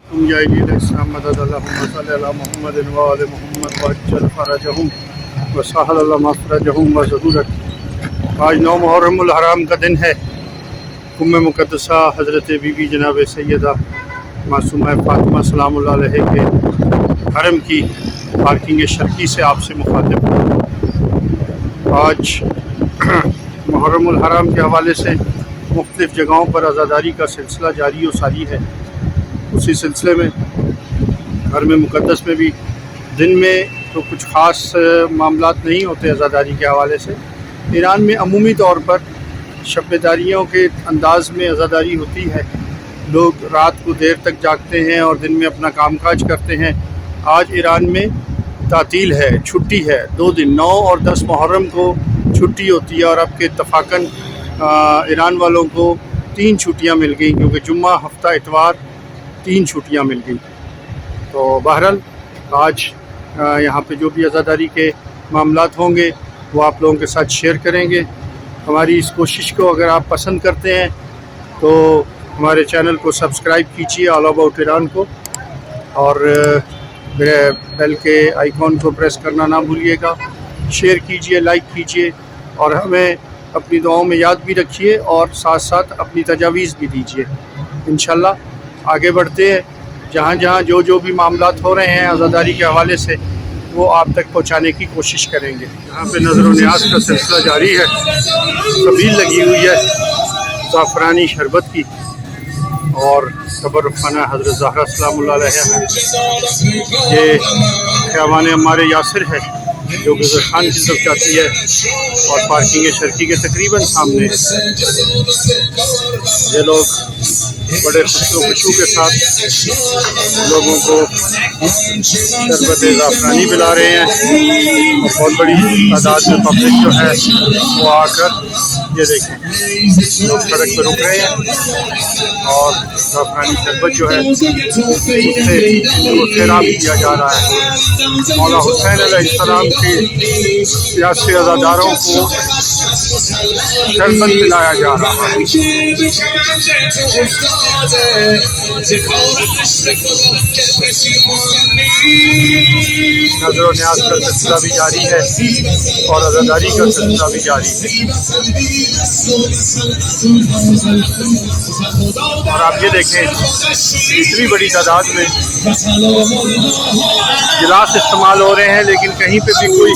आज 9 मुहर्रमुल हराम का दिन है। उम्मे मुक़द्दसा हज़रत बीबी जनाब सैयदा मासूमा फ़ातिमा सलामुल्लाह अलैहा के हरम की पार्किंग शर्की से आपसे मुखातिब हूँ। आज मुहर्रमुल हराम के हवाले से मुख्तलिफ़ जगहों पर अज़ादारी का सिलसिला जारी व सारी है। उसी सिलसिले में हरम मुक़द्दस में भी दिन में तो कुछ ख़ास मामलात नहीं होते अज़ादारी के हवाले से। ईरान में अमूमी तौर पर शब-ए-दारियों के अंदाज़ में अज़ादारी होती है। लोग रात को देर तक जागते हैं और दिन में अपना कामकाज करते हैं। आज ईरान में तातील है, छुट्टी है। 2 दिन 9 और 10 मुहर्रम को छुट्टी होती है और अब के इत्तफ़ाक़न ईरान वालों को 3 छुट्टियाँ मिल गई, क्योंकि जुम्मा, हफ्ता, इतवार 3 छुट्टियाँ मिल गई। तो बहरहाल आज यहाँ पे जो भी अज़ादारी के मामलात होंगे वो आप लोगों के साथ शेयर करेंगे। हमारी इस कोशिश को अगर आप पसंद करते हैं तो हमारे चैनल को सब्सक्राइब कीजिए, ऑल अबाउट ईरान को, और मेरे बेल के आइकॉन को प्रेस करना ना भूलिएगा। शेयर कीजिए, लाइक कीजिए और हमें अपनी दुआओं में याद भी रखिए और साथ साथ अपनी तजावीज़ भी दीजिए। इंशाल्लाह आगे बढ़ते हैं। जहाँ जहाँ जो भी मामलात हो रहे हैं अज़ादारी के हवाले से वो आप तक पहुँचाने की कोशिश करेंगे। यहाँ पे नज़र व न्याज़ का सिलसिला जारी है। कबील लगी हुई है ज़ाफ़रानी शरबत की और तबर्रुखाना हज़रत ज़हरा सलामुल्लाह अलैहा है। ये ख़यामान अम्मार यासिर है जो गुज़र खान की तरफ जाती है और पार्किंग शर्की के तकरीबन सामने है। ये लोग बड़े खुशू के साथ लोगों को शरबत ज़ाफ़रानी पिला रहे हैं। बहुत बड़ी तादाद में पब्लिक जो है वो आकर, ये देखें, लोग सड़क पर रुक रहे हैं और ज़ाफ़रानी शरबत जो है उससे सैराब किया जा रहा है। मौला हुसैन अलैहिस्सलाम के सियासी अज़ादारों को शरबत पिलाया जा रहा है। नज़र व न्याज़ का सिलसिला भी जारी है और अज़ादारी का सिलसिला भी जारी है। और आप ये देखें, इतनी बड़ी तादाद में गिलास इस्तेमाल हो रहे हैं, लेकिन कहीं पे भी कोई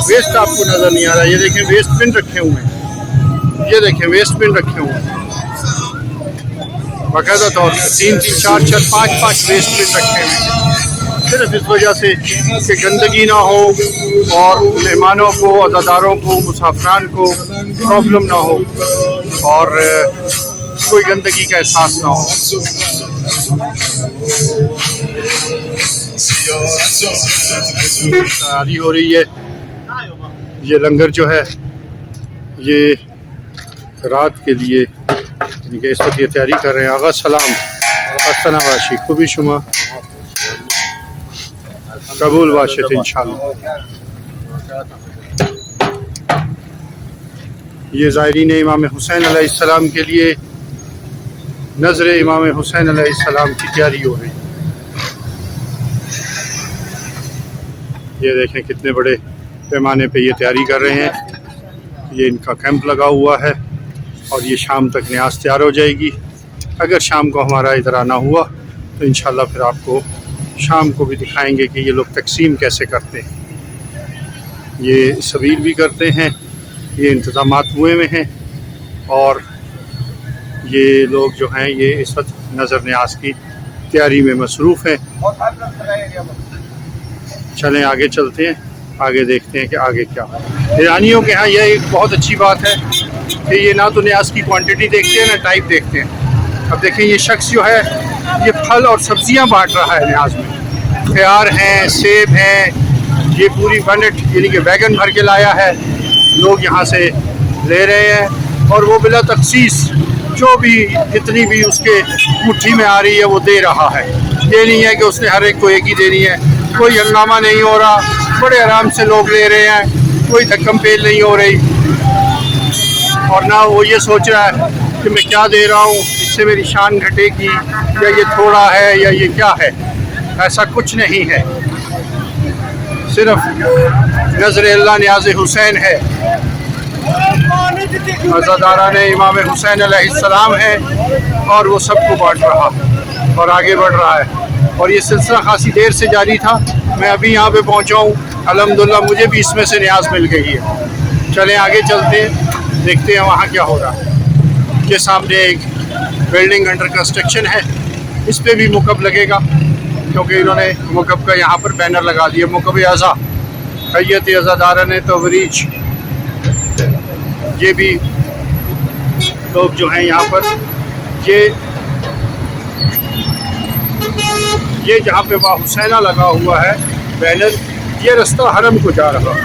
वेस्ट आपको नज़र नहीं आ रहा। ये देखें, वेस्ट बिन रखे हुए हैं। ये देखें, वेस्ट बिन रखे हुए हैं बाकायदा तौर पर। 3 4 5 वेस्ट बिन रखे हुए हैं, सिर्फ इस वजह से कि गंदगी ना हो और मेहमानों को, अज़ादारों को, मुसाफिरान को प्रॉब्लम ना हो और कोई गंदगी का एहसास ना हो। तैयारी हो रही है। ये लंगर जो है ये रात के लिए इस वक्त ये तैयारी कर रहे हैं। आगा सलाम अस्तनाबाशी खूबी शुमा कबूल बाशित इंशाल्लाह। ये ज़ायरीन इमाम हुसैन अलैहिस्सलाम के लिए नज़र इमाम हुसैन अलैहिस्सलाम की तैयारी हो रही है। ये देखें कितने बड़े पैमाने पे ये तैयारी कर रहे हैं। ये इनका कैंप लगा हुआ है और ये शाम तक न्याज़ तैयार हो जाएगी। अगर शाम को हमारा इधर आना हुआ तो इंशाल्लाह फिर आपको शाम को भी दिखाएंगे कि ये लोग तकसीम कैसे करते हैं। ये सबील भी करते हैं, ये इंतज़ामात हुए में हैं और ये लोग जो हैं ये इस वक्त नज़र न्याज़ की तैयारी में मसरूफ़ हैं। चलें आगे चलते हैं, आगे देखते हैं कि आगे क्या है। ईरानियों के यहाँ यह एक बहुत अच्छी बात है कि ये ना तो न्याज़ की क्वांटिटी देखते हैं ना टाइप देखते हैं। अब देखें, ये शख्स जो है ये फल और सब्जियां बांट रहा है न्याज़ में। ख्यार हैं, सेब हैं, ये पूरी बनट यानी कि वैगन भर के लाया है। लोग यहाँ से ले रहे हैं और वो बिला तखसीस जो भी जितनी भी उसके मुट्ठी में आ रही है वो दे रहा है। ये नहीं है कि उसने हर एक को एक ही देनी है। कोई हंगामा नहीं हो रहा, बड़े आराम से लोग ले रहे हैं, कोई धक्कम पेल नहीं हो रही और ना वो ये सोच रहा है कि मैं क्या दे रहा हूँ, इससे मेरी शान घटेगी या ये थोड़ा है या ये क्या है, ऐसा कुछ नहीं है। सिर्फ नज़र अल्लाह न्याज़ हुसैन है, अज़ादारान इमाम हुसैन अलैहिस्सलाम है, और वो सबको बांट रहा और आगे बढ़ रहा है। और ये सिलसिला खासी देर से जारी था, मैं अभी यहाँ पे पहुँचा हूँ। अल्हम्दुलिल्लाह मुझे भी इसमें से न्याज़ मिल गई है। चलें आगे चलते हैं, देखते हैं वहाँ क्या हो रहा है। ये सामने एक बिल्डिंग अंडर कंस्ट्रक्शन है, इस पर भी मुकब लगेगा, क्योंकि इन्होंने मुकब का यहाँ पर बैनर लगा दिया, मुकब अज़ा हैयत अज़ादारान तवरीज। ये भी लोग जो हैं यहाँ पर, ये जहाँ पे वहाँ हुसैना लगा हुआ है बैनर, ये रास्ता हरम को जा रहा है,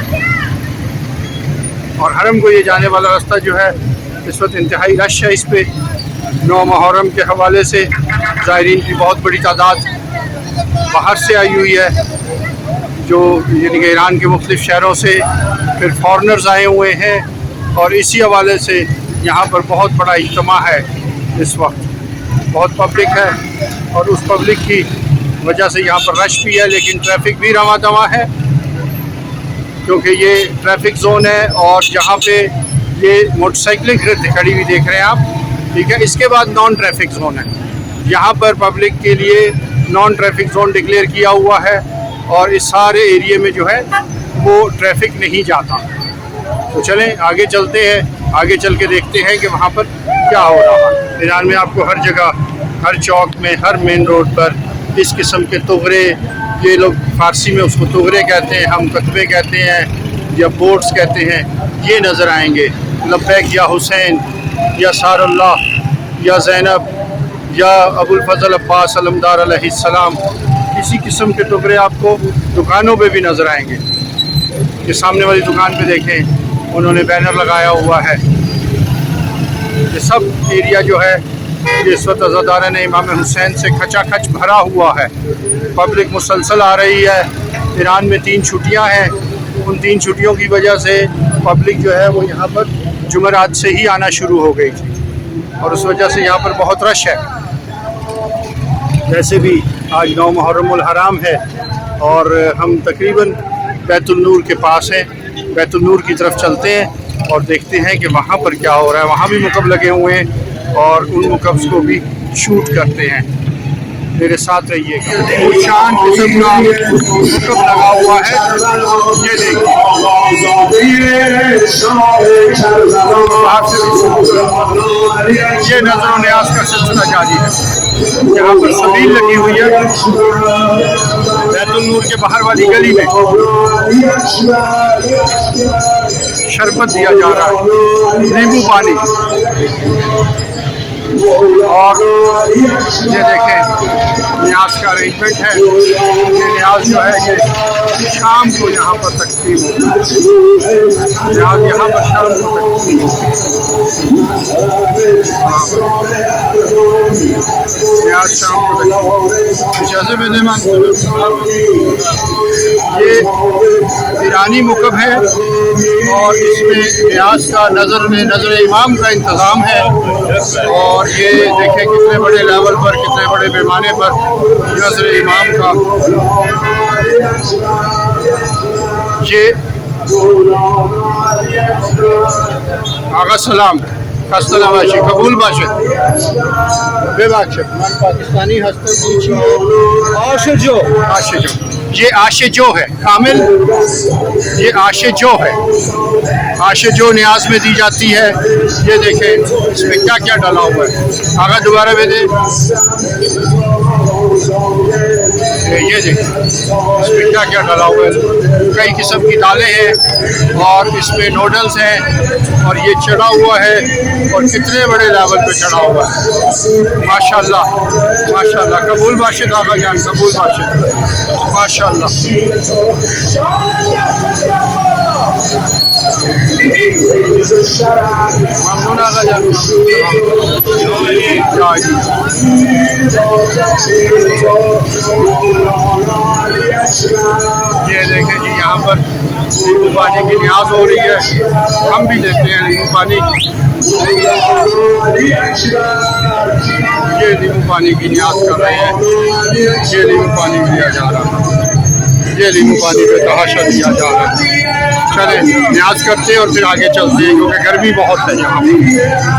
और हरम को ये जाने वाला रास्ता जो है इस वक्त इंतहाई रश है। इस पे 9 मुहर्रम के हवाले से ज़ायरीन की बहुत बड़ी तादाद बाहर से आई हुई है, जो यानी कि ईरान के मुख्तलिफ़ शहरों से, फिर फॉरनर्स आए हुए हैं, और इसी हवाले से यहाँ पर बहुत बड़ा इज्तिमा है। इस वक्त बहुत पब्लिक है, और उस पब्लिक की वजह से यहाँ पर रश भी है, लेकिन ट्रैफिक भी रवा दवा है, क्योंकि ये ट्रैफिक जोन है। और जहाँ पे ये मोटरसाइकिलें खड़ी हुई देख रहे हैं आप, ठीक है, इसके बाद नॉन ट्रैफिक जोन है। यहाँ पर पब्लिक के लिए नॉन ट्रैफिक जोन डिक्लेयर किया हुआ है, और इस सारे एरिए में जो है वो ट्रैफिक नहीं जाता। तो चलें आगे चलते हैं, आगे चल के देखते हैं कि वहाँ पर क्या हो रहा है। ईरान में आपको हर जगह, हर चौक में, हर मेन रोड पर इस किस्म के तुगरे, ये लोग फ़ारसी में उसको तुगरे कहते हैं, हम कतबे कहते हैं या बोर्ड्स कहते हैं, ये नज़र आएंगे। लब्बैक या हुसैन या सारुल्लाह या ज़ैनब या अबुल फ़ज़ल अब्बास अलमदार अलैहिस्सलाम, इसी किस्म के टुकड़े आपको दुकानों पे भी नज़र आएंगे। ये सामने वाली दुकान पे देखें, उन्होंने बैनर लगाया हुआ है। ये सब एरिया जो है ये इस वक्त अज़ादारान इमाम हुसैन से खचाखच भरा हुआ है। पब्लिक मुसलसल आ रही है। ईरान में 3 छुट्टियाँ हैं, उन 3 छुट्टियों की वजह से पब्लिक जो है वो यहाँ पर जुमेरात से ही आना शुरू हो गई थी, और उस वजह से यहाँ पर बहुत रश है। वैसे भी आज 9 मुहर्रमुल हराम है, और हम तकरीबन बैतुल नूर के पास हैं। बैतुल नूर की तरफ चलते हैं और देखते हैं कि वहाँ पर क्या हो रहा है। वहाँ भी मुकब लगे हुए हैं, और उन मुकब्स को भी शूट करते हैं। मेरे साथ रहिएगा। शान किस्म का मुकब लगा हुआ है, ये देखिए। ये नज़र न्याज़ का सिलसिला जारी है। यहाँ पर सबील लगी हुई है बैतुल नूर के बाहर वाली गली में। शरबत दिया जा रहा है, नींबू पानी, और ये देखें न्याज़ का अरेंजमेंट है। ये न्याज़ जो है ये शाम को यहाँ पर तकसीम होगा, न्याज़ यहाँ पर शाम को तकसीम होगा। न्याज़ शाम को ये ईरानी मुकब है, और इसमें न्याज़ का नज़र इमाम का इंतज़ाम है। और ये देखें कितने बड़े लेवल पर, कितने बड़े पैमाने पर नज़र इमाम का ये आगा सलाम हस्तला बाशी कबूल बाशे बेबाशे मन पाकिस्तानी हस्तल आशे जो ये आशे जो है कामिल, ये आशे जो है, आशे जो न्याज में दी जाती है। ये देखें इसमें क्या क्या डाला हुआ है। आगा दोबारा भेजे, ये देखें इसमें क्या क्या डाला हुआ है। कई किस्म की दालें हैं, और इसमें नूडल्स हैं, और ये चढ़ा हुआ है, और कितने बड़े लेवल पे चढ़ा हुआ है। माशाल्लाह माशाल्लाह। कबूल बाशिद आगा जान, कबूल बाशिद माशाल्लाह। ममनून आगा जान। ये देखें जी, यहाँ पर नींबू पानी की न्याज हो रही है। हम भी लेते हैं नींबू पानी। ये नींबू पानी की न्याज कर रहे हैं। ये नींबू पानी दिया जा रहा है। ये नींबू पानी पे तहाशा दिया जा रहा है। चले न्याज करते हैं और फिर आगे चलते हैं, क्योंकि गर्मी बहुत है यहाँ पर।